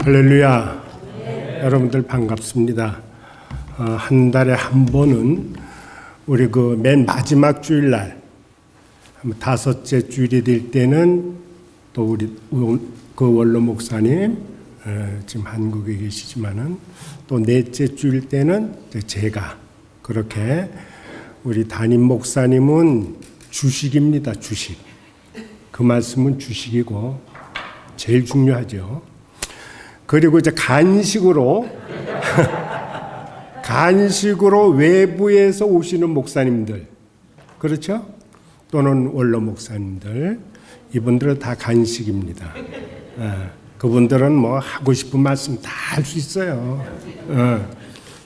할렐루야. 여러분들 반갑습니다. 한 달에 한 번은 우리 그 맨 마지막 주일날, 다섯째 주일이 될 때는 또 우리 그 원로 목사님, 지금 한국에 계시지만은 또 넷째 주일 때는 제가 그렇게 우리 담임 목사님은 주식입니다. 주식. 그 말씀은 주식이고 제일 중요하죠. 그리고 이제 간식으로 외부에서 오시는 목사님들, 그렇죠? 또는 원로 목사님들, 이분들은 다 간식입니다. 그분들은 뭐 하고 싶은 말씀 다 할 수 있어요.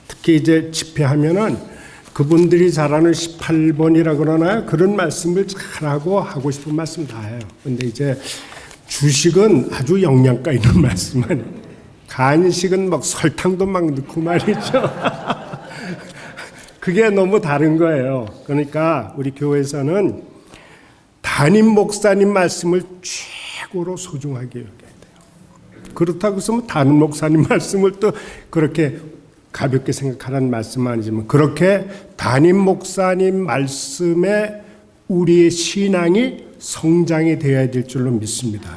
특히 이제 집회하면은 그분들이 잘하는 18번이라 그러나요? 그런 말씀을 잘하고 하고 싶은 말씀 다 해요. 근데 이제 주식은 아주 영양가 있는 말씀은, 간식은 막 설탕도 막 넣고 말이죠. 그게 너무 다른 거예요. 그러니까 우리 교회에서는 담임 목사님 말씀을 최고로 소중하게 여겨야 돼요. 그렇다고 해서 뭐 담임 목사님 말씀을 또 그렇게 가볍게 생각하라는 말씀은 아니지만, 그렇게 담임 목사님 말씀에 우리의 신앙이 성장이 되어야 될 줄로 믿습니다.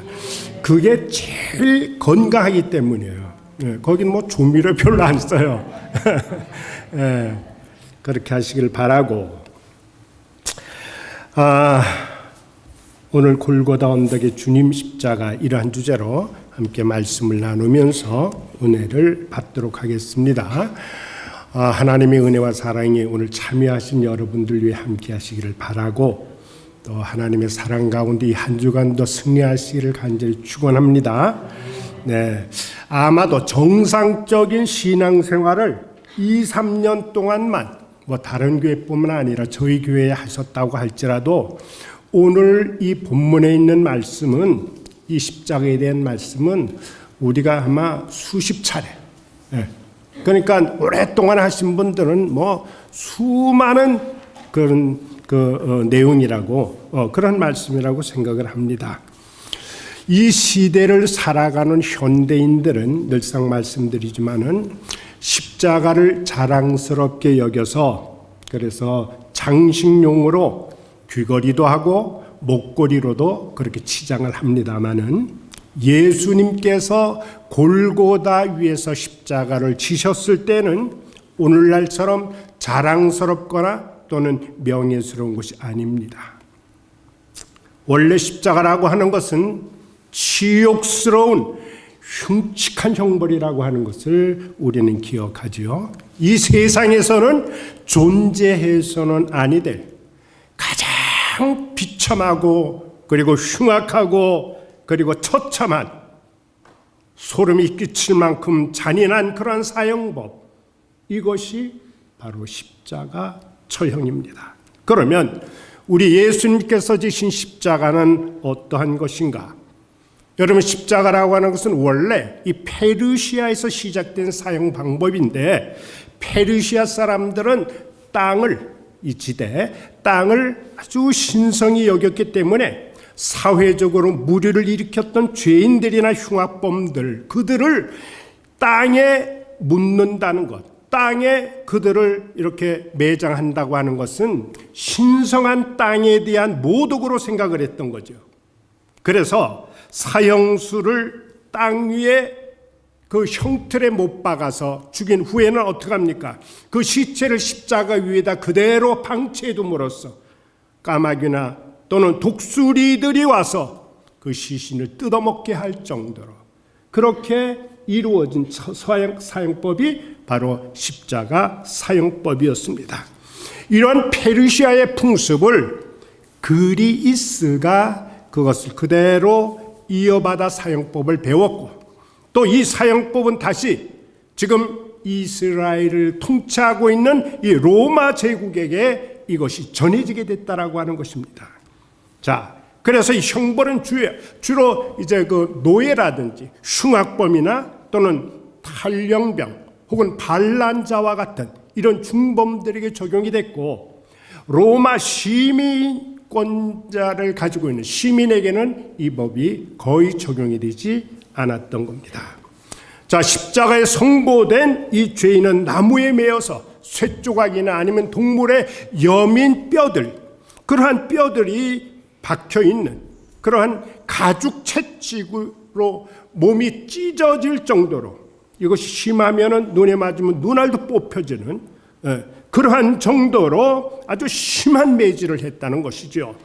그게 제일 건강하기 때문이에요. 거긴 뭐 조미료 별로 안 써요. 그렇게 하시길 바라고. 오늘 골고다 언덕의 주님 십자가, 이러한 주제로 함께 말씀을 나누면서 은혜를 받도록 하겠습니다. 하나님의 은혜와 사랑이 오늘 참여하신 여러분들 위해 함께 하시기를 바라고, 또 하나님의 사랑 가운데 이 한 주간도 승리하시기를 간절히 축원합니다. 네, 아마도 정상적인 신앙생활을 2-3년 동안만 뭐 다른 교회뿐만 아니라 저희 교회에 하셨다고 할지라도, 오늘 이 본문에 있는 말씀은, 이 십자가에 대한 말씀은 우리가 아마 수십 차례, 그러니까 오랫동안 하신 분들은 뭐 수많은 그런 내용이라고, 그런 말씀이라고 생각을 합니다. 이 시대를 살아가는 현대인들은 늘상 말씀드리지만은 십자가를 자랑스럽게 여겨서, 그래서 장식용으로 귀걸이도 하고 목걸이로도 그렇게 치장을 합니다마는, 예수님께서 골고다 위에서 십자가를 지셨을 때는 오늘날처럼 자랑스럽거나 또는 명예스러운 것이 아닙니다. 원래 십자가라고 하는 것은 치욕스러운 흉측한 형벌이라고 하는 것을 우리는 기억하지요. 이 세상에서는 존재해서는 아니 될 가장 비참하고, 그리고 흉악하고, 그리고 처참한, 소름이 끼칠 만큼 잔인한 그러한 사형법, 이것이 바로 십자가 처형입니다. 그러면 우리 예수님께서 지신 십자가는 어떠한 것인가? 여러분, 십자가라고 하는 것은 원래 이 페르시아에서 시작된 사형 방법인데, 페르시아 사람들은 이 지대 땅을 아주 신성히 여겼기 때문에 사회적으로 무리를 일으켰던 죄인들이나 흉악범들, 그들을 땅에 묻는다는 것, 땅에 그들을 이렇게 매장한다고 하는 것은 신성한 땅에 대한 모독으로 생각을 했던 거죠. 그래서 사형수를 땅 위에 그 형틀에 못 박아서 죽인 후에는 어떻게 합니까? 그 시체를 십자가 위에다 그대로 방치해둠으로써 까마귀나 또는 독수리들이 와서 그 시신을 뜯어먹게 할 정도로 그렇게 이루어진 사형법이 바로 십자가 사형법이었습니다. 이런 페르시아의 풍습을 그리스가 그것을 그대로 이어받아 사형법을 배웠고, 또 이 사형법은 다시 지금 이스라엘을 통치하고 있는 이 로마 제국에게 이것이 전해지게 됐다라고 하는 것입니다. 자, 그래서 이 형벌은 주로 이제 그 노예라든지 흉악범이나 또는 탈영병 혹은 반란자와 같은 이런 중범들에게 적용이 됐고, 로마 시민권자를 가지고 있는 시민에게는 이 법이 거의 적용이 되지 않았던 겁니다. 자, 십자가에 선고된 이 죄인은 나무에 매어서 쇠조각이나 아니면 동물의 여민 뼈들, 그러한 뼈들이 박혀 있는 그러한 가죽 채찍으로 몸이 찢어질 정도로, 이것이 심하면은 눈에 맞으면 눈알도 뽑혀지는 그러한 정도로 아주 심한 매질을 했다는 것이죠.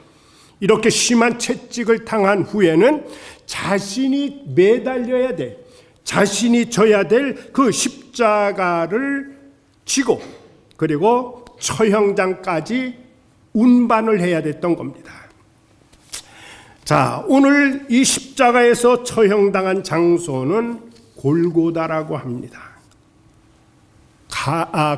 이렇게 심한 채찍을 당한 후에는 자신이 매달려야 될, 자신이 져야 될 그 십자가를 지고 그리고 처형장까지 운반을 해야 됐던 겁니다. 자, 오늘 이 십자가에서 처형당한 장소는 골고다라고 합니다.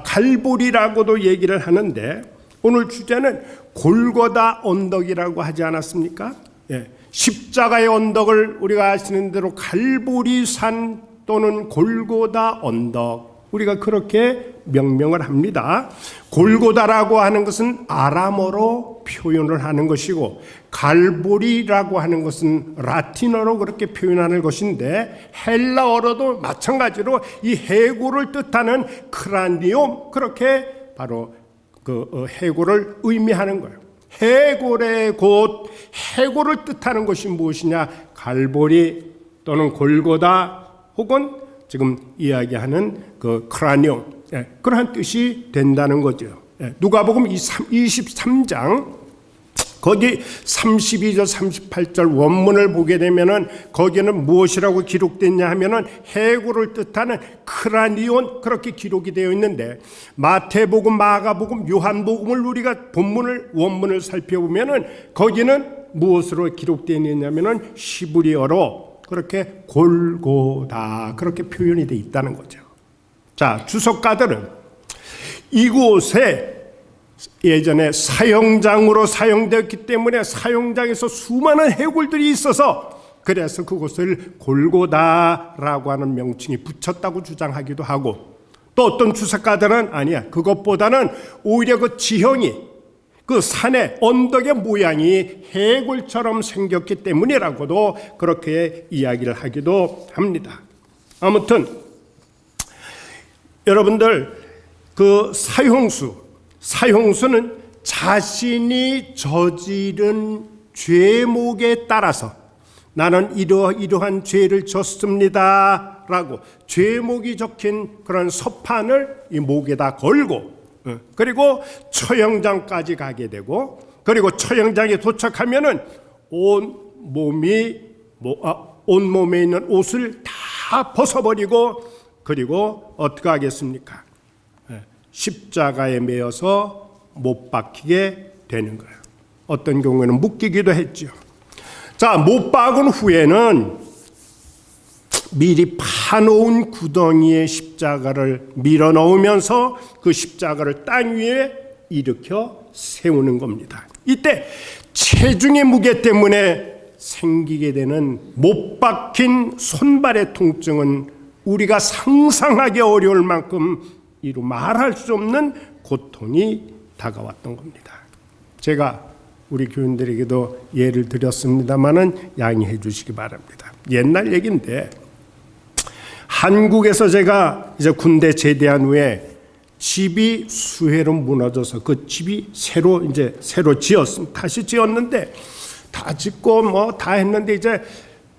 갈보리라고도 얘기를 하는데 오늘 주제는 골고다 언덕이라고 하지 않았습니까? 예. 십자가의 언덕을 우리가 아시는 대로 갈보리산 또는 골고다 언덕, 우리가 그렇게 명명을 합니다. 골고다라고 하는 것은 아람어로 표현을 하는 것이고 갈보리라고 하는 것은 라틴어로 그렇게 표현하는 것인데 헬라어로도 마찬가지로 이 해골을 뜻하는 크라니움, 그렇게 바로 그 해골을 의미하는 거예요. 해골의 곳, 해골을 뜻하는 것이 무엇이냐? 갈보리 또는 골고다 혹은 지금 이야기하는 그 크라니움, 그러한 뜻이 된다는 거죠. 누가복음 23장 거기 32절 38절 원문을 보게 되면은 거기는 무엇이라고 기록됐냐 하면은 해골을 뜻하는 크라니온, 그렇게 기록이 되어 있는데 마태복음, 마가복음, 요한복음을 우리가 본문을 원문을 살펴보면은 거기는 무엇으로 기록되어 있냐면은 히브리어로 그렇게 골고다, 그렇게 표현이 되어 있다는 거죠. 자, 주석가들은 이곳에 예전에 사형장으로 사용되었기 때문에 사형장에서 수많은 해골들이 있어서 그래서 그곳을 골고다라고 하는 명칭이 붙였다고 주장하기도 하고, 또 어떤 주석가들은 아니야, 그것보다는 오히려 그 지형이, 그 산의 언덕의 모양이 해골처럼 생겼기 때문이라고도 그렇게 이야기를 하기도 합니다. 아무튼 여러분들, 그 사형수는 자신이 저지른 죄목에 따라서 나는 이러한 죄를 졌습니다 라고 죄목이 적힌 그런 서판을 이 목에다 걸고, 그리고 처형장까지 가게 되고, 그리고 처형장에 도착하면은 온 몸에 있는 옷을 다 벗어버리고, 그리고 어떻게 하겠습니까? 십자가에 매어서 못 박히게 되는 거예요. 어떤 경우에는 묶이기도 했죠. 자, 못 박은 후에는 미리 파놓은 구덩이에 십자가를 밀어 넣으면서 그 십자가를 땅 위에 일으켜 세우는 겁니다. 이때 체중의 무게 때문에 생기게 되는 못 박힌 손발의 통증은 우리가 상상하기 어려울 만큼 이루 말할 수 없는 고통이 다가왔던 겁니다. 제가 우리 교인들에게도 예를 드렸습니다마는 양해해 주시기 바랍니다. 옛날 얘기인데 한국에서 제가 이제 군대 제대한 후에 집이 수해로 무너져서 그 집이 새로 지었습니다. 다시 지었는데 다 짓고 뭐 다 했는데 이제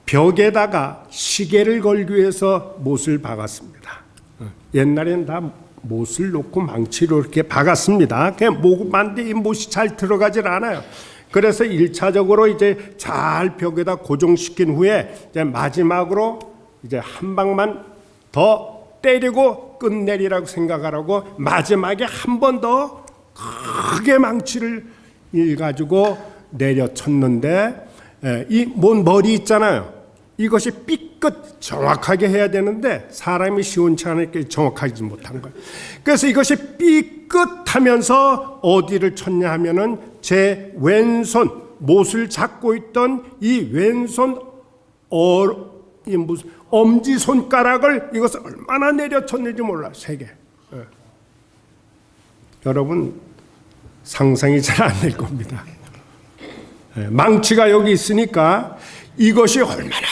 벽에다가 시계를 걸기 위해서 못을 박았습니다. 옛날에는 다 못을 놓고 망치로 이렇게 박았습니다. 그냥 목만데 이 못이 잘 들어가질 않아요. 그래서 1차적으로 이제 잘 벽에다 고정시킨 후에 이제 마지막으로 이제 한 방만 더 때리고 끝내리라고 생각하라고 마지막에 한 번 더 크게 망치를 가지고 내려쳤는데, 이 뭔 머리 있잖아요. 이것이 삐끗 정확하게 해야 되는데 사람이 시원치 않으니까 정확하지 못한 거예요. 그래서 이것이 삐끗하면서 어디를 쳤냐 하면은 제 왼손, 못을 잡고 있던 이 왼손 엄지 손가락을 이것을 얼마나 내려쳤는지 몰라요. 3개. 여러분 상상이 잘 안 될 겁니다. 망치가 여기 있으니까 이것이 얼마나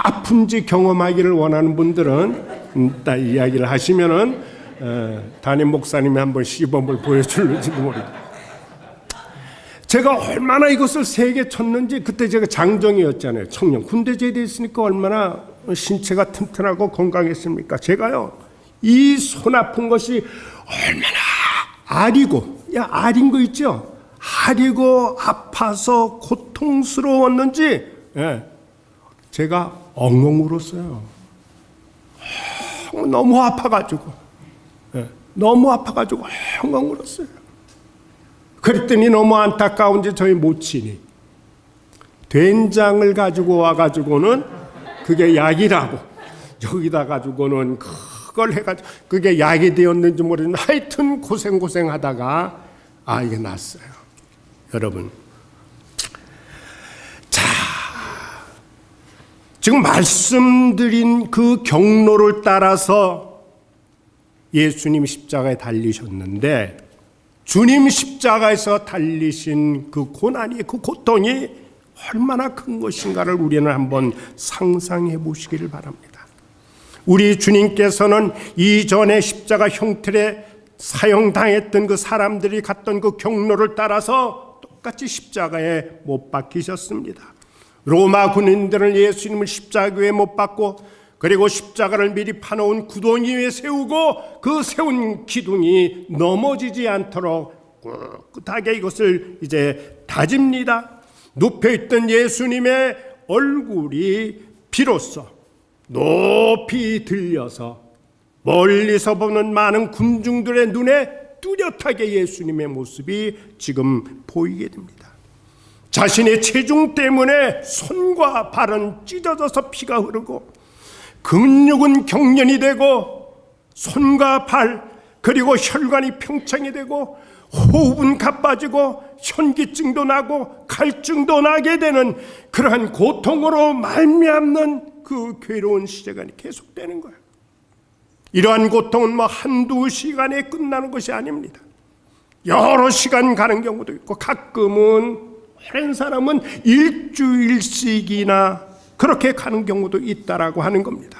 아픈지 경험하기를 원하는 분들은 딱 이야기를 하시면은 담임 목사님이 한번 시범을 보여줄는지도 모르겠어요. 제가 얼마나 이것을 세게 쳤는지, 그때 제가 장정이었잖아요. 청년 군대 제대했으니까 얼마나 신체가 튼튼하고 건강했습니까? 제가요, 이 손 아픈 것이 얼마나 아린 거 있죠? 아리고 아파서 고통스러웠는지, 제가 엉엉 울었어요. 너무 아파가지고 엉엉 울었어요. 그랬더니 너무 안타까운지 저희 모친이 된장을 가지고 와가지고는 그게 약이라고, 여기다 가지고는 그걸 해가지고 그게 약이 되었는지 모르겠는데 하여튼 고생하다가 이게 났어요. 여러분, 자, 지금 말씀드린 그 경로를 따라서 예수님 십자가에 달리셨는데, 주님 십자가에서 달리신 그 고난이, 그 고통이 얼마나 큰 것인가를 우리는 한번 상상해 보시기를 바랍니다. 우리 주님께서는 이전에 십자가 형틀에 사형당했던 그 사람들이 갔던 그 경로를 따라서 똑같이 십자가에 못 박히셨습니다. 로마 군인들은 예수님을 십자가에 못 박고, 그리고 십자가를 미리 파놓은 구덩이 위에 세우고, 그 세운 기둥이 넘어지지 않도록 꿋꿋하게 이것을 이제 다집니다. 눕혀있던 예수님의 얼굴이 비로소 높이 들려서 멀리서 보는 많은 군중들의 눈에 뚜렷하게 예수님의 모습이 지금 보이게 됩니다. 자신의 체중 때문에 손과 발은 찢어져서 피가 흐르고, 근육은 경련이 되고, 손과 발 그리고 혈관이 평창이 되고, 호흡은 가빠지고, 현기증도 나고 갈증도 나게 되는 그러한 고통으로 말미암는 그 괴로운 시간이 계속되는 거예요. 이러한 고통은 한두 시간에 끝나는 것이 아닙니다. 여러 시간 가는 경우도 있고, 가끔은 다른 사람은 일주일씩이나 그렇게 가는 경우도 있다라고 하는 겁니다.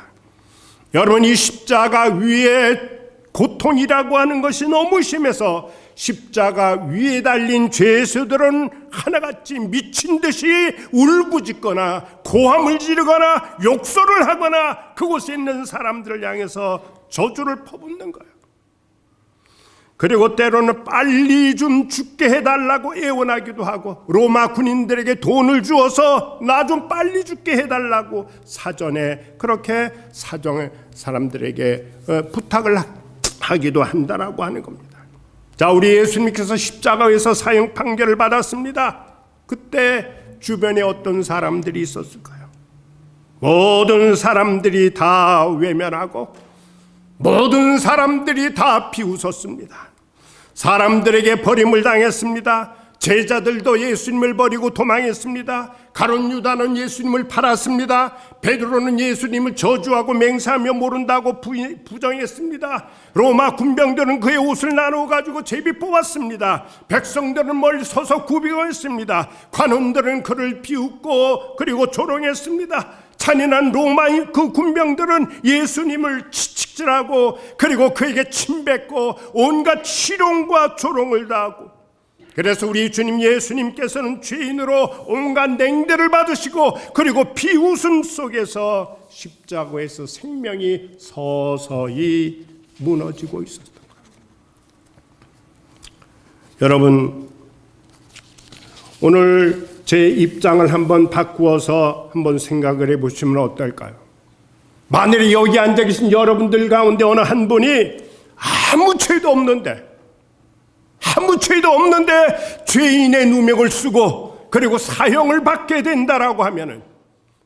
여러분, 이 십자가 위에 고통이라고 하는 것이 너무 심해서 십자가 위에 달린 죄수들은 하나같이 미친 듯이 울부짖거나 고함을 지르거나 욕설을 하거나 그곳에 있는 사람들을 향해서 저주를 퍼붓는 거예요. 그리고 때로는 빨리 좀 죽게 해달라고 애원하기도 하고, 로마 군인들에게 돈을 주어서 나 좀 빨리 죽게 해달라고 사전에 그렇게 사정의 사람들에게 부탁을 하기도 한다라고 하는 겁니다. 자, 우리 예수님께서 십자가에서 사형 판결을 받았습니다. 그때 주변에 어떤 사람들이 있었을까요? 모든 사람들이 다 외면하고, 모든 사람들이 다 비웃었습니다. 사람들에게 버림을 당했습니다. 제자들도 예수님을 버리고 도망했습니다. 가룟 유다는 예수님을 팔았습니다. 베드로는 예수님을 저주하고 맹세하며 모른다고 부정했습니다. 로마 군병들은 그의 옷을 나누어 가지고 제비 뽑았습니다. 백성들은 멀리 서서 구비했습니다. 관원들은 그를 비웃고 그리고 조롱했습니다. 잔인한 로마인 그 군병들은 예수님을 치직질하고 그리고 그에게 침뱉고 온갖 희롱과 조롱을 당하고, 그래서 우리 주님 예수님께서는 죄인으로 온갖 냉대를 받으시고 그리고 비웃음 속에서 십자가에서 생명이 서서히 무너지고 있었던 거예요. 여러분, 오늘 제 입장을 한번 바꾸어서 한번 생각을 해보시면 어떨까요? 만일에 여기 앉아 계신 여러분들 가운데 어느 한 분이 아무 죄도 없는데 죄인의 누명을 쓰고 그리고 사형을 받게 된다라고 하면은,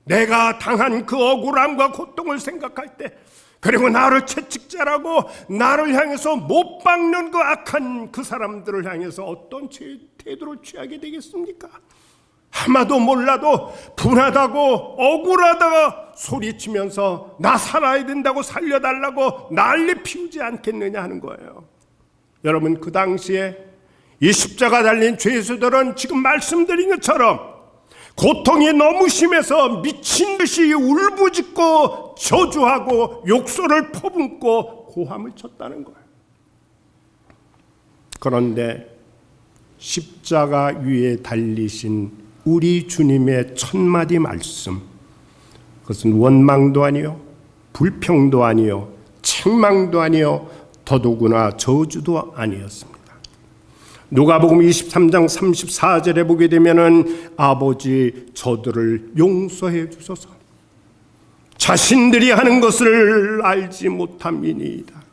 내가 당한 그 억울함과 고통을 생각할 때, 그리고 나를 채찍질하고 나를 향해서 못 박는 그 악한 그 사람들을 향해서 어떤 태도를 취하게 되겠습니까? 아마도 몰라도 분하다고 억울하다가 소리치면서 나 살아야 된다고 살려달라고 난리 피우지 않겠느냐 하는 거예요. 여러분, 그 당시에 이 십자가 달린 죄수들은 지금 말씀드린 것처럼 고통이 너무 심해서 미친 듯이 울부짖고 저주하고 욕설을 퍼붓고 고함을 쳤다는 거예요. 그런데 십자가 위에 달리신 우리 주님의 첫마디 말씀, 그것은 원망도 아니요, 불평도 아니요, 책망도 아니요, 더더구나 저주도 아니었습니다. 누가복음 23장 34절에 보게 되면은 아버지 저들을 용서해 주소서, 자신들이 하는 것을 알지 못함이니이다.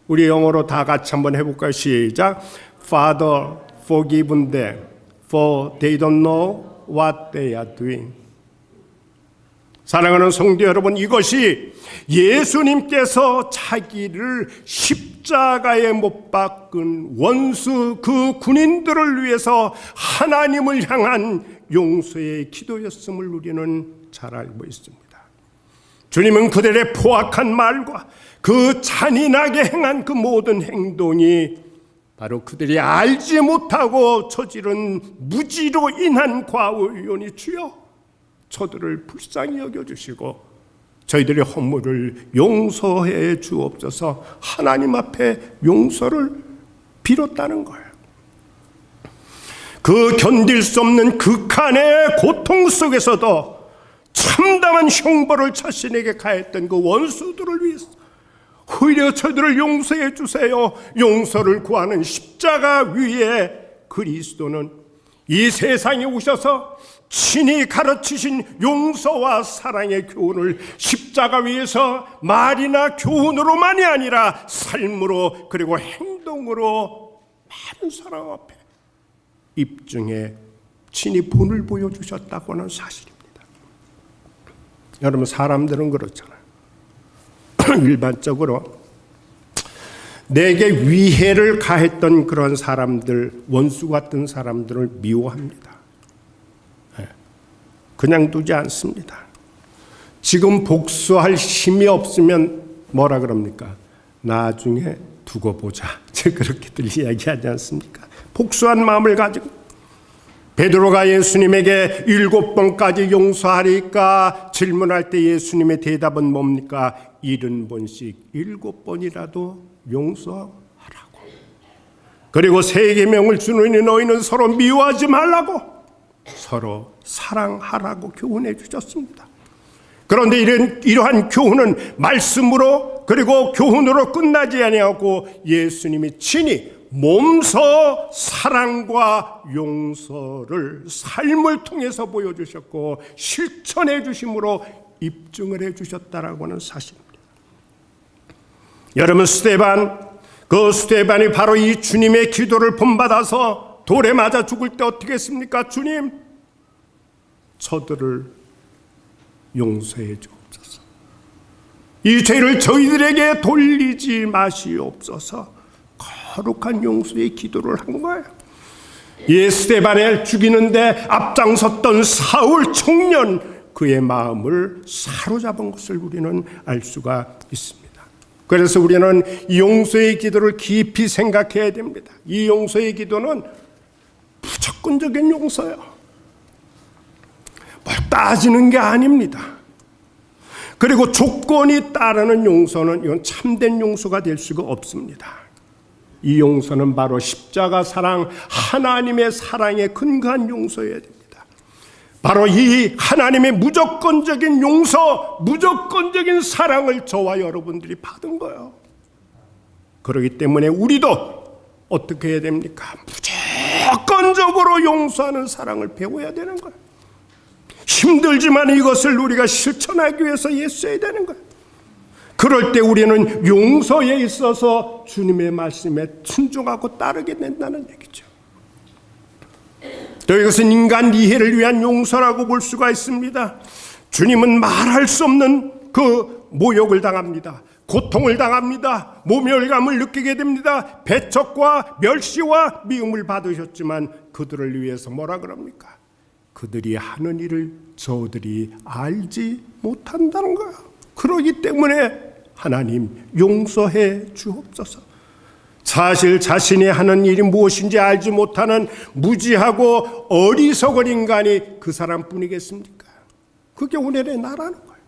우리 영어로 다 같이 한번 해볼까요? 시작. Father, forgive them, for they don't know what they are doing. 사랑하는 성도 여러분, 이것이 예수님께서 자기를 십자가에 못 박은 원수 그 군인들을 위해서 하나님을 향한 용서의 기도였음을 우리는 잘 알고 있습니다. 주님은 그들의 포악한 말과 그 잔인하게 행한 그 모든 행동이 바로 그들이 알지 못하고 저지른 무지로 인한 과오이오니 주여, 저들을 불쌍히 여겨주시고 저희들의 허물을 용서해 주옵소서 하나님 앞에 용서를 빌었다는 거예요. 그 견딜 수 없는 극한의 고통 속에서도 참담한 형벌을 자신에게 가했던 그 원수들을 위해서 오히려 저들을 용서해 주세요, 용서를 구하는 십자가 위에 그리스도는 이 세상에 오셔서 친히 가르치신 용서와 사랑의 교훈을 십자가 위에서 말이나 교훈으로만이 아니라 삶으로 그리고 행동으로 많은 사람 앞에 입증해 친히 본을 보여주셨다고 하는 사실입니다. 여러분, 사람들은 그렇잖아요. 일반적으로 내게 위해를 가했던 그런 사람들, 원수 같은 사람들을 미워합니다. 그냥 두지 않습니다. 지금 복수할 힘이 없으면 뭐라 그럽니까? 나중에 두고 보자. 그렇게들 이야기하지 않습니까? 복수한 마음을 가지고 베드로가 예수님에게 7번까지 용서하리까 질문할 때 예수님의 대답은 뭡니까? 70번씩 7번이라도 용서하라고. 그리고 세 계명을 주노니 너희는 서로 미워하지 말라고, 서로 사랑하라고 교훈해 주셨습니다. 그런데 이러한 교훈은 말씀으로 그리고 교훈으로 끝나지 아니하고 예수님이 친히 몸소 사랑과 용서를 삶을 통해서 보여주셨고 실천해 주심으로 입증을 해 주셨다라고 하는 사실입니다. 여러분, 스데반이 바로 이 주님의 기도를 본받아서 돌에 맞아 죽을 때 어떻게 했습니까? 주님, 저들을 용서해 주옵소서. 이 죄를 저희들에게 돌리지 마시옵소서. 거룩한 용서의 기도를 한 거예요. 스데반을 죽이는데 앞장섰던 사울 청년, 그의 마음을 사로잡은 것을 우리는 알 수가 있습니다. 그래서 우리는 이 용서의 기도를 깊이 생각해야 됩니다. 이 용서의 기도는 무조건적인 용서예요. 뭘 따지는 게 아닙니다. 그리고 조건이 따르는 용서는 이건 참된 용서가 될 수가 없습니다. 이 용서는 바로 십자가 사랑, 하나님의 사랑에 근거한 용서여야 됩니다. 바로 이 하나님의 무조건적인 용서, 무조건적인 사랑을 저와 여러분들이 받은 거예요. 그렇기 때문에 우리도 어떻게 해야 됩니까? 무조건적으로 용서하는 사랑을 배워야 되는 거예요. 힘들지만 이것을 우리가 실천하기 위해서 애써야 되는 거예요. 그럴 때 우리는 용서에 있어서 주님의 말씀에 순종하고 따르게 된다는 얘기죠. 또 이것은 인간 이해를 위한 용서라고 볼 수가 있습니다. 주님은 말할 수 없는 그 모욕을 당합니다. 고통을 당합니다. 모멸감을 느끼게 됩니다. 배척과 멸시와 미움을 받으셨지만 그들을 위해서 뭐라 그럽니까? 그들이 하는 일을 저들이 알지 못한다는 거야. 그러기 때문에 하나님 용서해 주옵소서. 사실 자신이 하는 일이 무엇인지 알지 못하는 무지하고 어리석은 인간이 그 사람뿐이겠습니까? 그게 오늘의 나라는 거예요.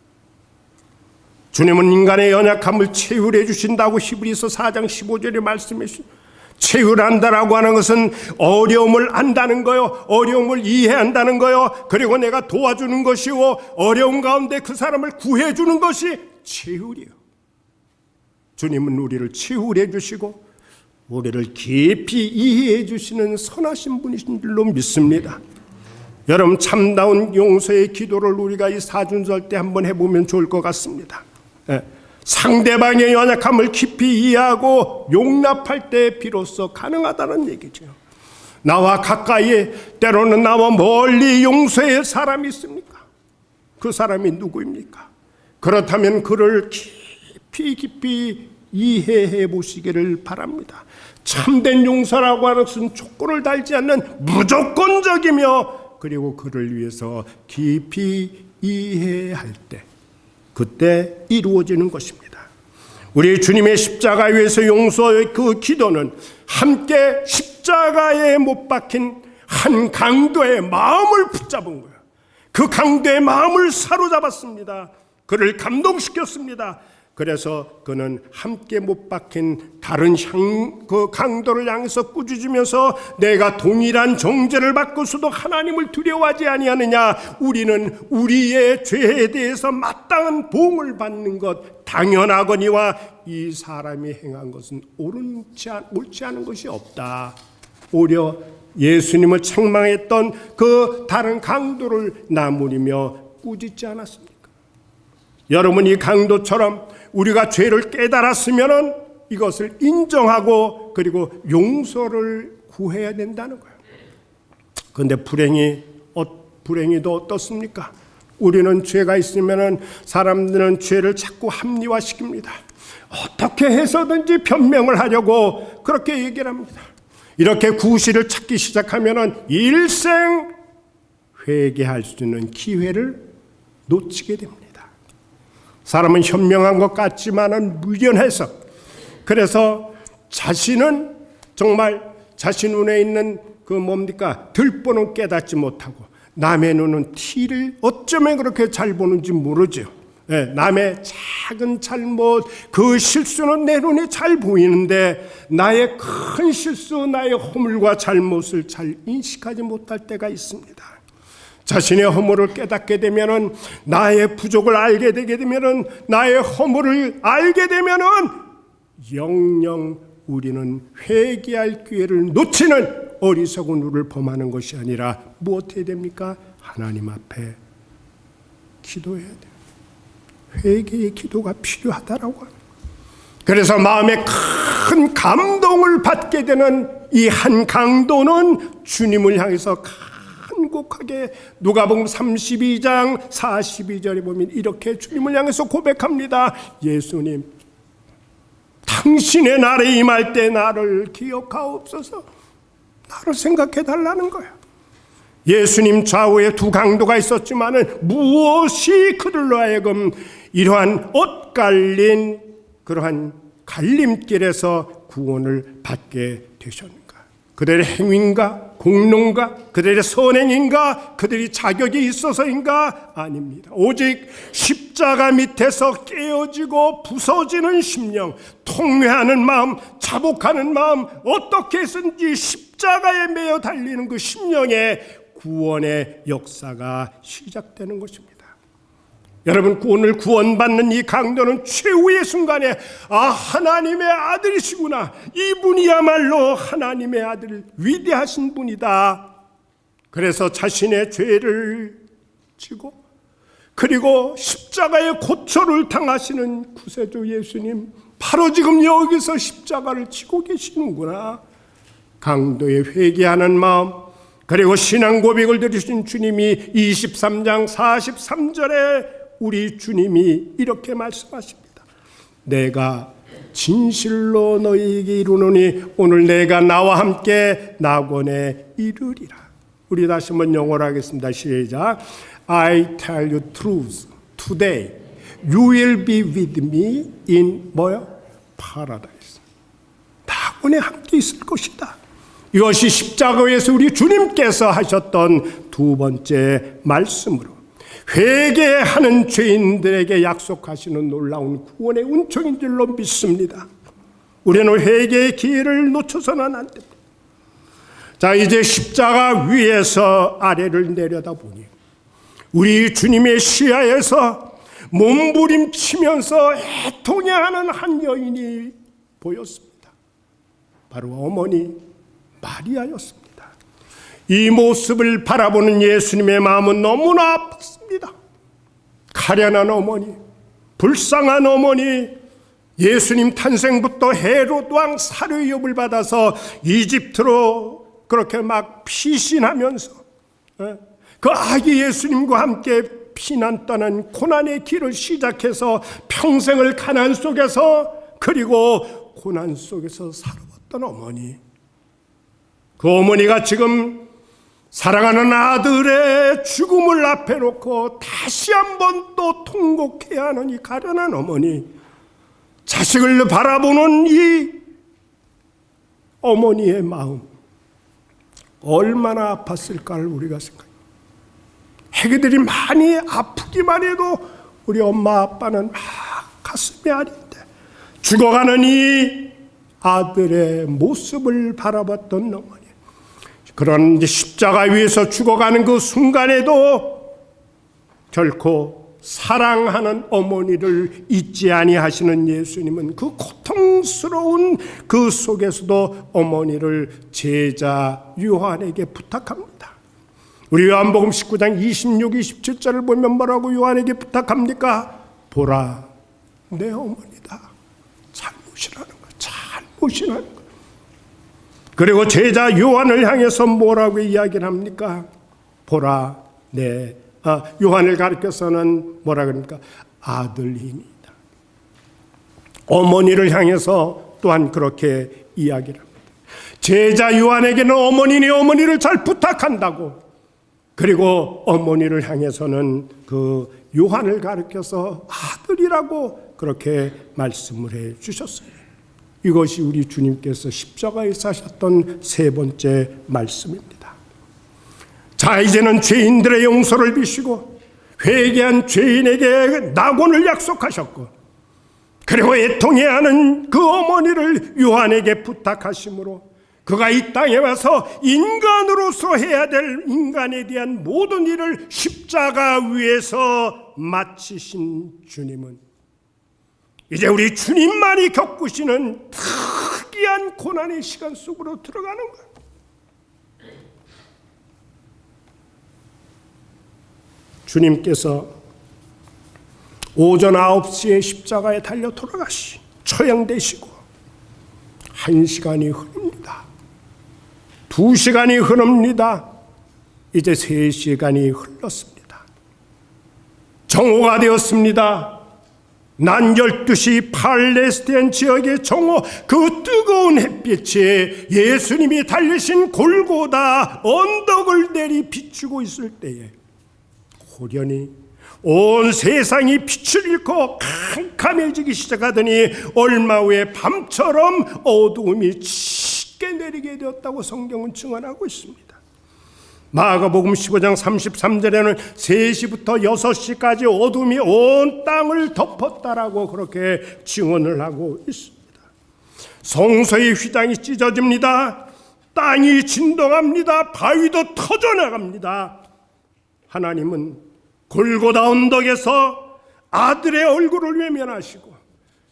주님은 인간의 연약함을 체휼해 주신다고 히브리서 4장 15절에 말씀해 주십니다. 체휼한다라고 하는 것은 어려움을 안다는 거요, 어려움을 이해한다는 거요, 그리고 내가 도와주는 것이요, 어려운 가운데 그 사람을 구해주는 것이 체휼이요. 주님은 우리를 체휼해 주시고 우리를 깊이 이해해 주시는 선하신 분이신 줄로 믿습니다. 여러분, 참다운 용서의 기도를 우리가 이 사순절 때 한번 해보면 좋을 것 같습니다. 상대방의 연약함을 깊이 이해하고 용납할 때 비로소 가능하다는 얘기죠. 나와 가까이, 때로는 나와 멀리 용서의 사람이 있습니까? 그 사람이 누구입니까? 그렇다면 그를 깊이 이해해 보시기를 바랍니다. 참된 용서라고 하는 것은 조건을 달지 않는 무조건적이며, 그리고 그를 위해서 깊이 이해할 때, 그때 이루어지는 것입니다. 우리 주님의 십자가 위에서 용서의 그 기도는 함께 십자가에 못 박힌 한 강도의 마음을 붙잡은 거예요. 그 강도의 마음을 사로잡았습니다. 그를 감동시켰습니다. 그래서 그는 함께 못 박힌 다른 그 강도를 향해서 꾸짖으면서 내가 동일한 정죄를 받고서도 하나님을 두려워하지 아니하느냐, 우리는 우리의 죄에 대해서 마땅한 보응을 받는 것 당연하거니와 이 사람이 행한 것은 옳지 않은 것이 없다. 오히려 예수님을 책망했던 그 다른 강도를 나무리며 꾸짖지 않았습니까? 여러분, 이 강도처럼 우리가 죄를 깨달았으면 이것을 인정하고 그리고 용서를 구해야 된다는 거예요. 그런데 불행히도 어떻습니까? 우리는 죄가 있으면 사람들은 죄를 자꾸 합리화시킵니다. 어떻게 해서든지 변명을 하려고 그렇게 얘기를 합니다. 이렇게 구실을 찾기 시작하면 일생 회개할 수 있는 기회를 놓치게 됩니다. 사람은 현명한 것 같지만은 미련해서, 그래서 자신은 정말 자신 눈에 있는 들보는 깨닫지 못하고 남의 눈은 티를 어쩌면 그렇게 잘 보는지 모르죠. 남의 작은 잘못, 그 실수는 내 눈에 잘 보이는데 나의 큰 실수, 나의 허물과 잘못을 잘 인식하지 못할 때가 있습니다. 자신의 허물을 깨닫게 되면은, 나의 부족을 알게 되게 되면은, 나의 허물을 알게 되면은 영영 우리는 회개할 기회를 놓치는 어리석은 일을 범하는 것이 아니라 무엇 해야 됩니까? 하나님 앞에 기도해야 돼요. 회개의 기도가 필요하다라고 합니다. 그래서 마음에 큰 감동을 받게 되는 이 한 강도는 주님을 향해서 간곡하게 누가복음 32장 42절에 보면 이렇게 주님을 향해서 고백합니다. 예수님, 당신의 날에 임할 때 나를 기억하옵소서. 나를 생각해 달라는 거예요. 예수님 좌우에 두 강도가 있었지만은 무엇이 그들로 하여금 이러한 엇갈린 그러한 갈림길에서 구원을 받게 되셨는가? 그들의 행위인가? 공로인가? 그들의 선행인가? 그들이 자격이 있어서인가? 아닙니다. 오직 십자가 밑에서 깨어지고 부서지는 심령, 통회하는 마음, 자복하는 마음, 어떻게 해서든지 십자가에 매여 달리는 그 심령의 구원의 역사가 시작되는 것입니다. 여러분, 오늘 구원받는 이 강도는 최후의 순간에 하나님의 아들이시구나, 이분이야말로 하나님의 아들, 위대하신 분이다. 그래서 자신의 죄를 지고 그리고 십자가의 고초를 당하시는 구세주 예수님, 바로 지금 여기서 십자가를 지고 계시는구나. 강도의 회개하는 마음, 그리고 신앙 고백을 들으신 주님이 23장 43절에 우리 주님이 이렇게 말씀하십니다. 내가 진실로 너희에게 이르노니 오늘 내가 나와 함께 낙원에 이르리라. 우리 다시 한번 영어로 하겠습니다. 시작. I tell you truth. Today you will be with me in 뭐요? Paradise. 영원히 함께 있을 것이다. 이것이 십자가에서 우리 주님께서 하셨던 두 번째 말씀으로 회개하는 죄인들에게 약속하시는 놀라운 구원의 은총인 줄로 믿습니다. 우리는 회개의 기회를 놓쳐서는 안 됩니다. 자, 이제 십자가 위에서 아래를 내려다보니 우리 주님의 시야에서 몸부림치면서 애통해하는 한 여인이 보였습니다. 바로 어머니 마리아였습니다. 이 모습을 바라보는 예수님의 마음은 너무나 아팠습니다. 가련한 어머니, 불쌍한 어머니, 예수님 탄생부터 헤롯 왕 사르엽을 받아서 이집트로 그렇게 막 피신하면서 그 아기 예수님과 함께 피난 떠난 고난의 길을 시작해서 평생을 가난 속에서 그리고 고난 속에서 살아왔던 어머니, 그 어머니가 지금 사랑하는 아들의 죽음을 앞에 놓고 다시 한번 또 통곡해야 하는 이 가련한 어머니, 자식을 바라보는 이 어머니의 마음 얼마나 아팠을까를 우리가 생각합니다. 애기들이 많이 아프기만 해도 우리 엄마 아빠는 막 가슴이 아린데 죽어가는 이 아들의 모습을 바라봤던 어머니, 그런 십자가 위에서 죽어가는 그 순간에도 결코 사랑하는 어머니를 잊지 아니하시는 예수님은 그 고통스러운 그 속에서도 어머니를 제자 요한에게 부탁합니다. 우리 요한복음 19장 26, 27절을 보면 뭐라고 요한에게 부탁합니까? 보라, 내 어머니다. 잘못이라는 거, 잘못이라는 거. 그리고 제자 요한을 향해서 뭐라고 이야기를 합니까? 보라, 요한을 가리켜서는 뭐라 그럽니까? 아들이니이다. 어머니를 향해서 또한 그렇게 이야기를 합니다. 제자 요한에게는 어머니를 잘 부탁한다고, 그리고 어머니를 향해서는 그 요한을 가리켜서 아들이라고 그렇게 말씀을 해 주셨어요. 이것이 우리 주님께서 십자가에서 하셨던 세 번째 말씀입니다. 자, 이제는 죄인들의 용서를 비시고 회개한 죄인에게 낙원을 약속하셨고, 그리고 애통해야 하는 그 어머니를 요한에게 부탁하심으로 그가 이 땅에 와서 인간으로서 해야 될 인간에 대한 모든 일을 십자가 위에서 마치신 주님은 이제 우리 주님만이 겪으시는 특이한 고난의 시간 속으로 들어가는 거예요. 주님께서 오전 9시에 십자가에 달려 돌아가시 처형되시고 1시간이 흐릅니다. 2시간이 흐릅니다. 이제 3시간이 흘렀습니다. 정오가 되었습니다. 난 12시 팔레스타인 지역의 정오, 그 뜨거운 햇빛이 예수님이 달리신 골고다 언덕을 내리 비추고 있을 때에 호련히 온 세상이 빛을 잃고 캄캄해지기 시작하더니 얼마 후에 밤처럼 어두움이 짙게 내리게 되었다고 성경은 증언하고 있습니다. 마가복음 15장 33절에는 3시부터 6시까지 어둠이 온 땅을 덮었다라고 그렇게 증언을 하고 있습니다. 성소의 휘장이 찢어집니다. 땅이 진동합니다. 바위도 터져나갑니다. 하나님은 골고다 언덕에서 아들의 얼굴을 외면하시고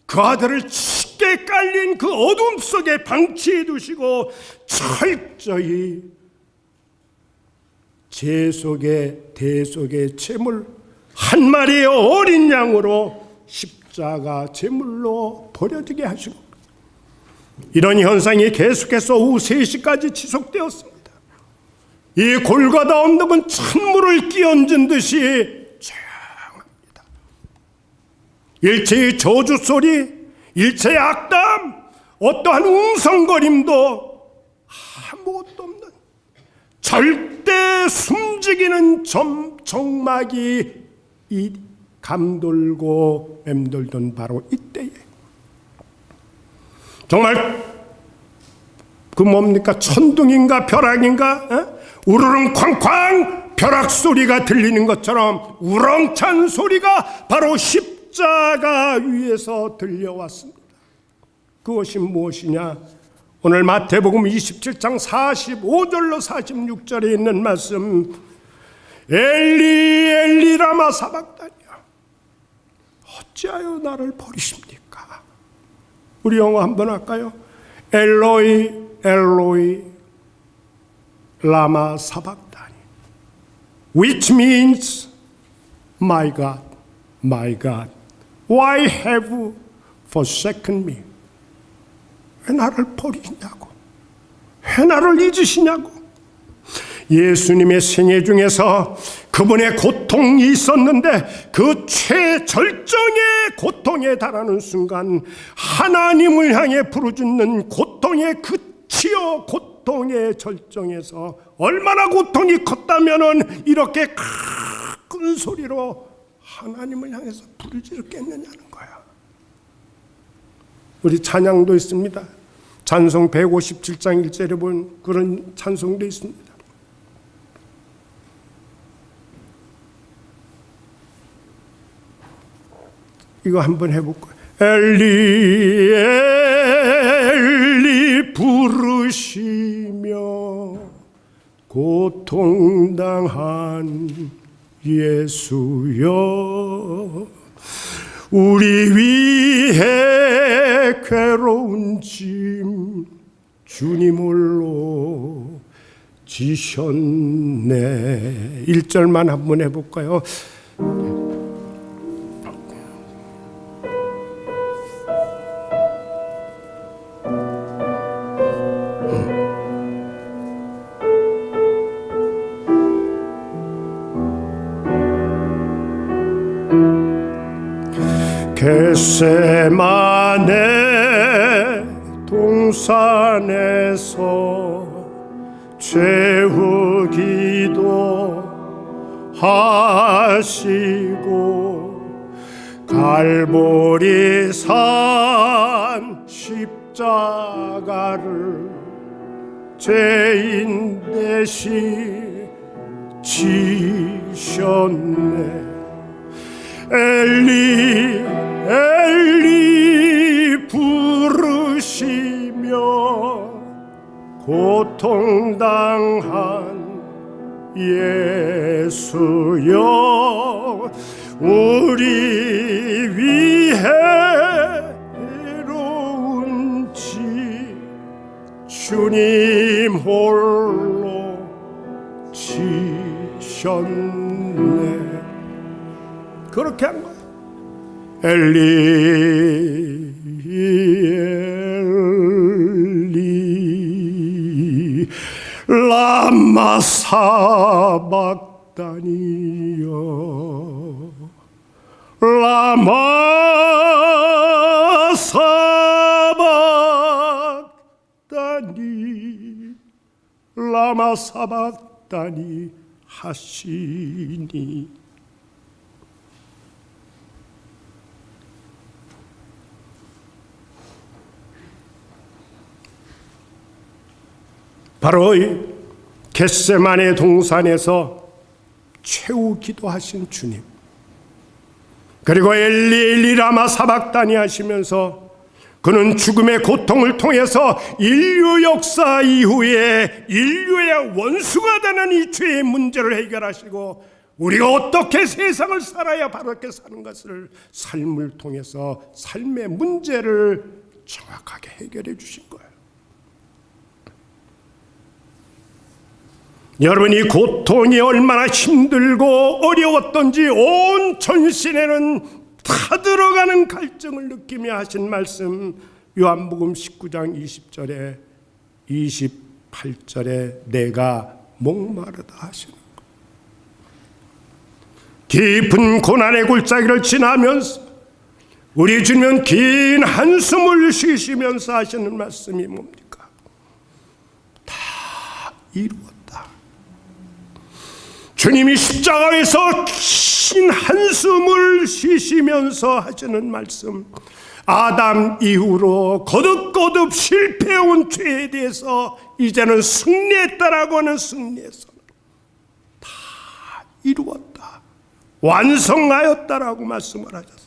그 아들을 짙게 깔린 그 어둠 속에 방치해 두시고 철저히 제속의 대속의 제물 한 마리의 어린 양으로 십자가 제물로 버려지게 하시고, 이런 현상이 계속해서 오후 3시까지 지속되었습니다. 이 골고다 언덕은 찬물을 끼얹은 듯이 조용합니다. 일체의 저주 소리, 일체의 악담, 어떠한 웅성거림도 아무것도 없는 절대 숨지기는 정막이 이 감돌고 맴돌던 바로 이때에 정말 그 뭡니까? 천둥인가 벼락인가? 우르릉 쾅쾅 벼락 소리가 들리는 것처럼 우렁찬 소리가 바로 십자가 위에서 들려왔습니다. 그것이 무엇이냐? 오늘 마태복음 27장 45절로 46절에 있는 말씀, 엘리 엘리 라마 사박다니야, 어찌하여 나를 버리십니까? 우리 영어 한번 할까요? 엘로이 엘로이 라마 사박다니, which means my God, why have you forsaken me? 왜 나를 버리시냐고, 왜 나를 잊으시냐고. 예수님의 생애 중에서 그분의 고통이 있었는데 그 최절정의 고통에 달하는 순간 하나님을 향해 부르짖는 고통의 끝이요, 고통의 절정에서 얼마나 고통이 컸다면은 이렇게 큰 소리로 하나님을 향해서 부르짖겠느냐는 거야. 우리 찬양도 있습니다. 찬송 157장 1절에 본 그런 찬송도 있습니다. 이거 한번 해볼까요? 엘리 엘리 부르시며 고통당한 예수여, 우리 위해 괴로운 짐 주님 홀로 지셨네. 1절만 한번 해볼까요? 겟세마네 동산에서 최후 기도하시고 갈보리 산 십자가를 죄인 대신 지셨네. 엘리 엘리 부르시며 고통당한 예수여, 우리 위해 괴로운 지 주님 홀로 지셨네. 그렇게 한 거예요. 엘리 엘리 라마 사박다니요, 라마 사박다니, 라마 사박다니 하시니. 바로 이 겟세마네 동산에서 최후 기도하신 주님, 그리고 엘리 엘리 라마 사박다니 하시면서 그는 죽음의 고통을 통해서 인류 역사 이후에 인류의 원수가 되는 이 죄의 문제를 해결하시고 우리가 어떻게 세상을 살아야 바르게 사는 것을 삶을 통해서 삶의 문제를 정확하게 해결해 주신 거예요. 여러분, 이 고통이 얼마나 힘들고 어려웠던지 온 전신에는 다 들어가는 갈증을 느끼며 하신 말씀, 요한복음 19장 20절에 28절에 내가 목마르다 하시는 것. 깊은 고난의 골짜기를 지나면서 우리 주님은 긴 한숨을 쉬시면서 하시는 말씀이 뭡니까? 다 이루었다. 주님이 십자가에서 긴 한숨을 쉬시면서 하시는 말씀, 아담 이후로 거듭거듭 실패해온 죄에 대해서 이제는 승리했다라고 하는 승리에서 다 이루었다, 완성하였다라고 말씀을 하셨습니다.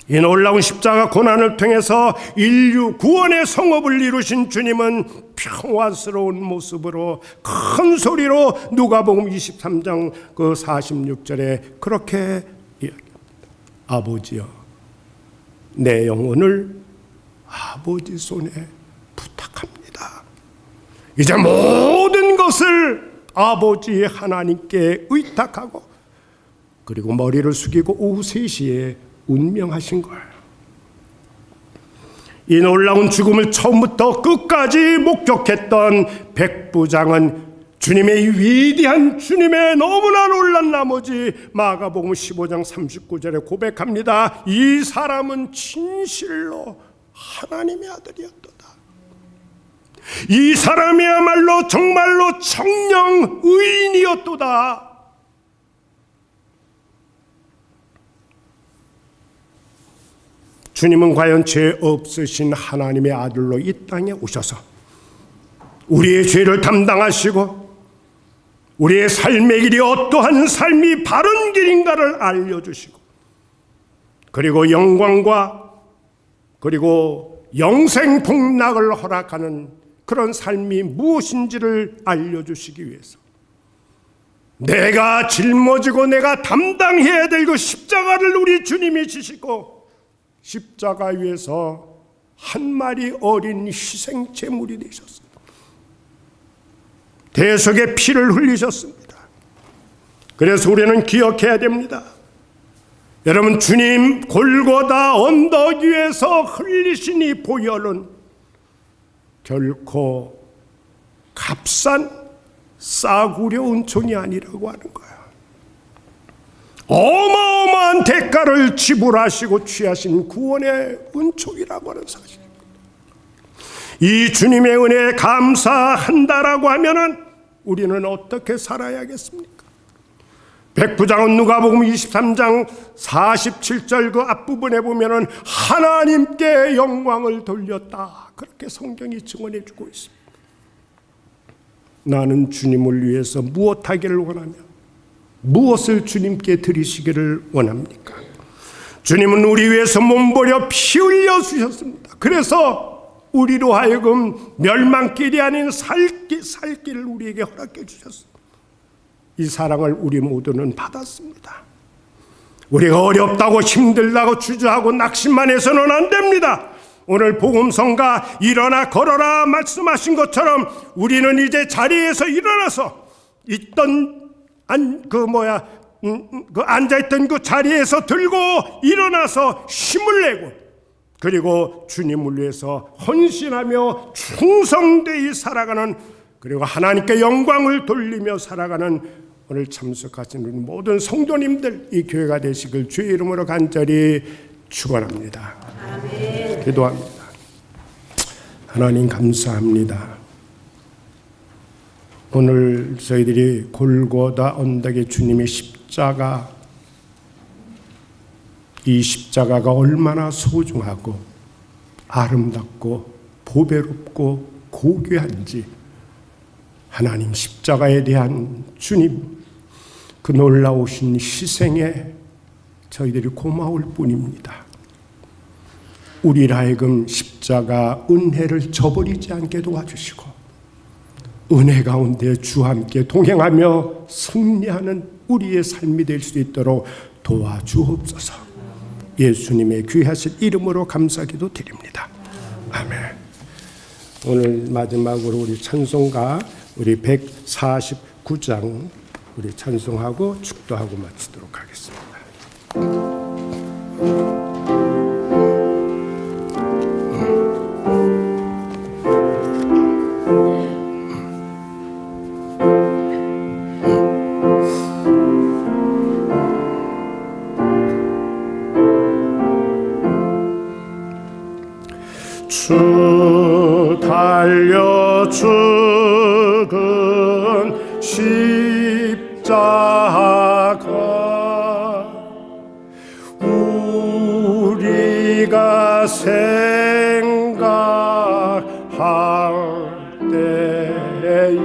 이 놀라운 십자가 고난을 통해서 인류 구원의 성업을 이루신 주님은 평화스러운 모습으로 큰 소리로 누가복음 23장 그 46절에 그렇게 이야기합니다. 아버지여, 내 영혼을 아버지 손에 부탁합니다. 이제 모든 것을 아버지 하나님께 의탁하고, 그리고 머리를 숙이고 오후 3시에 운명하신 거예요. 이 놀라운 죽음을 처음부터 끝까지 목격했던 백부장은 주님의 위대한 주님의 너무나 놀란 나머지 마가복음 15장 39절에 고백합니다. 이 사람은 진실로 하나님의 아들이었도다. 이 사람이야말로 정말로 정령 의인이었도다. 주님은 과연 죄 없으신 하나님의 아들로 이 땅에 오셔서 우리의 죄를 담당하시고 우리의 삶의 길이 어떠한 삶이 바른 길인가를 알려주시고, 그리고 영광과 그리고 영생 복락을 허락하는 그런 삶이 무엇인지를 알려주시기 위해서 내가 짊어지고 내가 담당해야 될 그 십자가를 우리 주님이 지시고 십자가 위에서 한 마리 어린 희생 제물이 되셨습니다. 대속의 피를 흘리셨습니다. 그래서 우리는 기억해야 됩니다. 여러분, 주님 골고다 언덕 위에서 흘리신 이 보혈은 결코 값싼 싸구려 은총이 아니라고 하는 거예요. 어마어마한 대가를 지불하시고 취하신 구원의 은총이라고 하는 사실입니다. 이 주님의 은혜에 감사한다라고 하면은 우리는 어떻게 살아야겠습니까? 백부장은 누가복음 23장 47절 그 앞부분에 보면은 하나님께 영광을 돌렸다, 그렇게 성경이 증언해 주고 있습니다. 나는 주님을 위해서 무엇하기를 원하며 무엇을 주님께 드리시기를 원합니까? 주님은 우리 위해서 몸버려 피 흘려 주셨습니다. 그래서 우리로 하여금 멸망길이 아닌 살 길을 우리에게 허락해 주셨습니다. 이 사랑을 우리 모두는 받았습니다. 우리가 어렵다고 힘들다고 주저하고 낙심만 해서는 안 됩니다. 오늘 복음성가 일어나 걸어라 말씀하신 것처럼 우리는 이제 자리에서 일어나서 앉아있던 그 자리에서 들고 일어나서 힘을 내고, 그리고 주님을 위해서 헌신하며 충성되이 살아가는, 그리고 하나님께 영광을 돌리며 살아가는 오늘 참석하시는 모든 성도님들, 이 교회가 되시길 주의 이름으로 간절히 축원합니다. 아멘. 기도합니다. 하나님 감사합니다. 오늘 저희들이 골고다 언덕의 주님의 십자가, 이 십자가가 얼마나 소중하고 아름답고 보배롭고 고귀한지, 하나님 십자가에 대한 주님 그 놀라우신 희생에 저희들이 고마울 뿐입니다. 우리를 하여금 십자가 은혜를 저버리지 않게 도와주시고 은혜 가운데 주와 함께 동행하며 승리하는 우리의 삶이 될 수 있도록 도와주옵소서. 예수님의 귀하신 이름으로 감사기도 드립니다. 아멘. 오늘 마지막으로 우리 찬송가 우리 149장 우리 찬송하고 축도하고 마치도록 하겠습니다. 주 달려 죽은 생각할 때에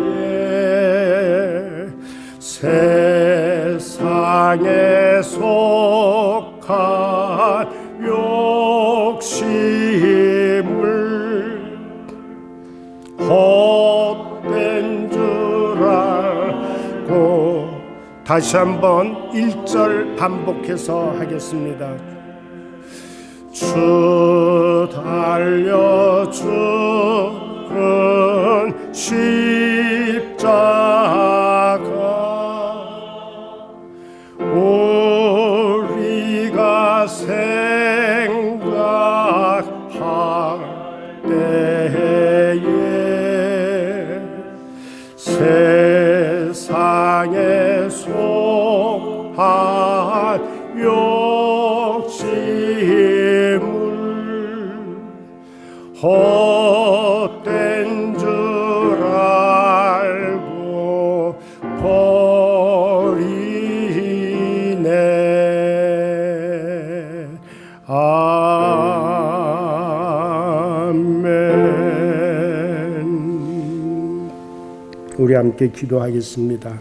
세상에 속한 욕심을 헛된 줄 알고 다시 한번 1절 반복해서 하겠습니다. 주 달려 죽은 십자가 우리가 생각할 때에 세상에 속한 욕심을 헛된 줄 알고 버리네. 아멘. 우리 함께 기도하겠습니다.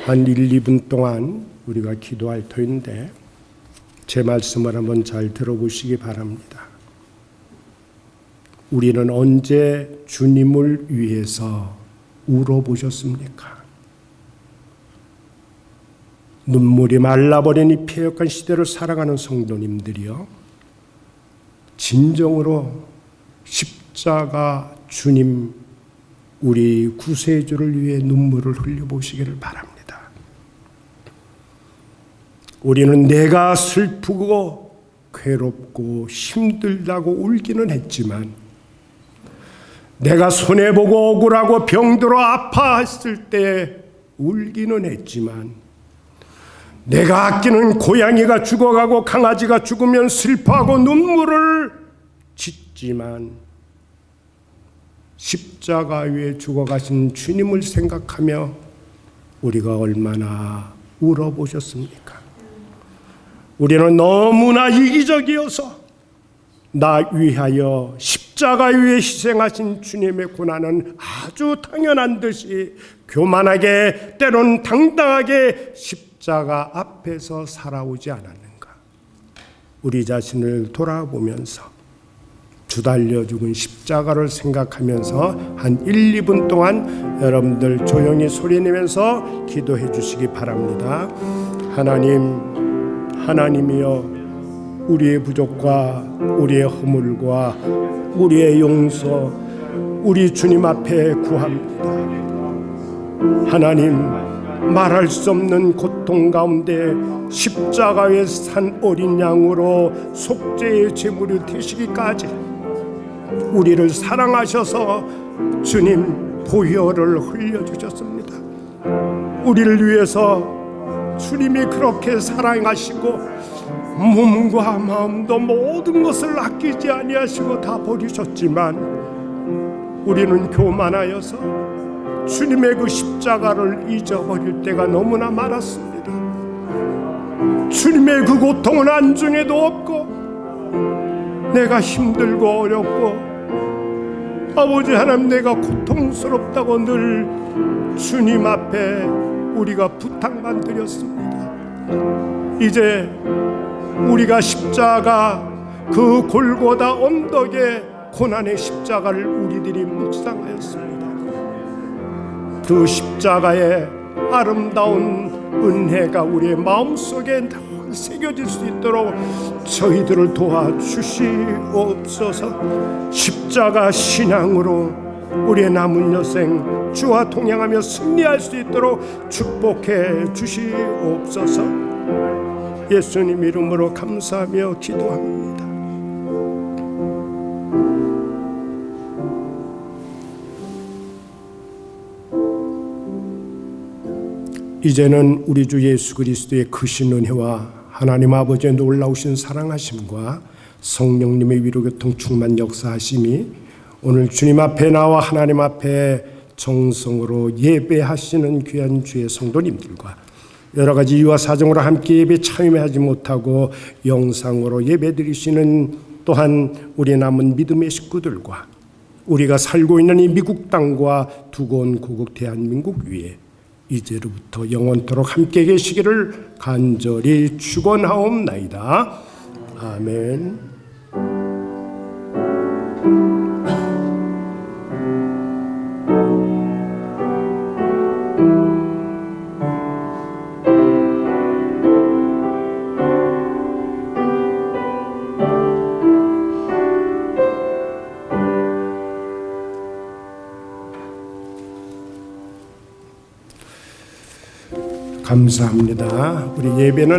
한 1, 2분 동안 우리가 기도할 터인데 제 말씀을 한번 잘 들어보시기 바랍니다. 우리는 언제 주님을 위해서 울어보셨습니까? 눈물이 말라버린 이 패역한 시대를 살아가는 성도님들이요, 진정으로 십자가 주님 우리 구세주를 위해 눈물을 흘려보시기를 바랍니다. 우리는 내가 슬프고 괴롭고 힘들다고 울기는 했지만, 내가 손해보고 억울하고 병들어 아파했을 때 울기는 했지만, 내가 아끼는 고양이가 죽어가고 강아지가 죽으면 슬퍼하고 눈물을 짓지만, 십자가 위에 죽어가신 주님을 생각하며 우리가 얼마나 울어보셨습니까? 우리는 너무나 이기적이어서 나 위하여 십자가 위에 희생하신 주님의 고난은 아주 당연한 듯이 교만하게, 때론 당당하게 십자가 앞에서 살아오지 않았는가? 우리 자신을 돌아보면서 주 달려 죽은 십자가를 생각하면서 한 1, 2분 동안 여러분들 조용히 소리내면서 기도해 주시기 바랍니다. 하나님이여, 우리의 부족과 우리의 허물과 우리의 용서 우리 주님 앞에 구합니다. 하나님, 말할 수 없는 고통 가운데 십자가에 산 어린 양으로 속죄의 제물이 되시기까지 우리를 사랑하셔서 주님 보혈을 흘려주셨습니다. 우리를 위해서 주님이 그렇게 사랑하시고 몸과 마음도 모든 것을 아끼지 아니하시고 다 버리셨지만, 우리는 교만하여서 주님의 그 십자가를 잊어버릴 때가 너무나 많았습니다. 주님의 그 고통은 안중에도 없고, 내가 힘들고 어렵고 아버지 하나님 내가 고통스럽다고 늘 주님 앞에 우리가 부탁만 드렸습니다. 이제 우리가 십자가, 그 골고다 언덕의 고난의 십자가를 우리들이 묵상하였습니다. 그 십자가의 아름다운 은혜가 우리의 마음속에 늘 새겨질 수 있도록 저희들을 도와주시옵소서. 십자가 신앙으로 우리의 남은 여생 주와 동행하며 승리할 수 있도록 축복해 주시옵소서. 예수님 이름으로 감사하며 기도합니다. 이제는 우리 주 예수 그리스도의 크신 은혜와 하나님 아버지의 놀라우신 사랑하심과 성령님의 위로교통 충만 역사하심이 오늘 주님 앞에 나와 하나님 앞에 정성으로 예배하시는 귀한 주의 성도님들과 여러 가지 이유와 사정으로 함께 예배 참여하지 못하고 영상으로 예배드리시는 또한 우리 남은 믿음의 식구들과 우리가 살고 있는 이 미국 땅과 두고 온 고국 대한민국 위에 이제로부터 영원토록 함께 계시기를 간절히 축원하옵나이다. 아멘. 감사합니다. 우리 예배는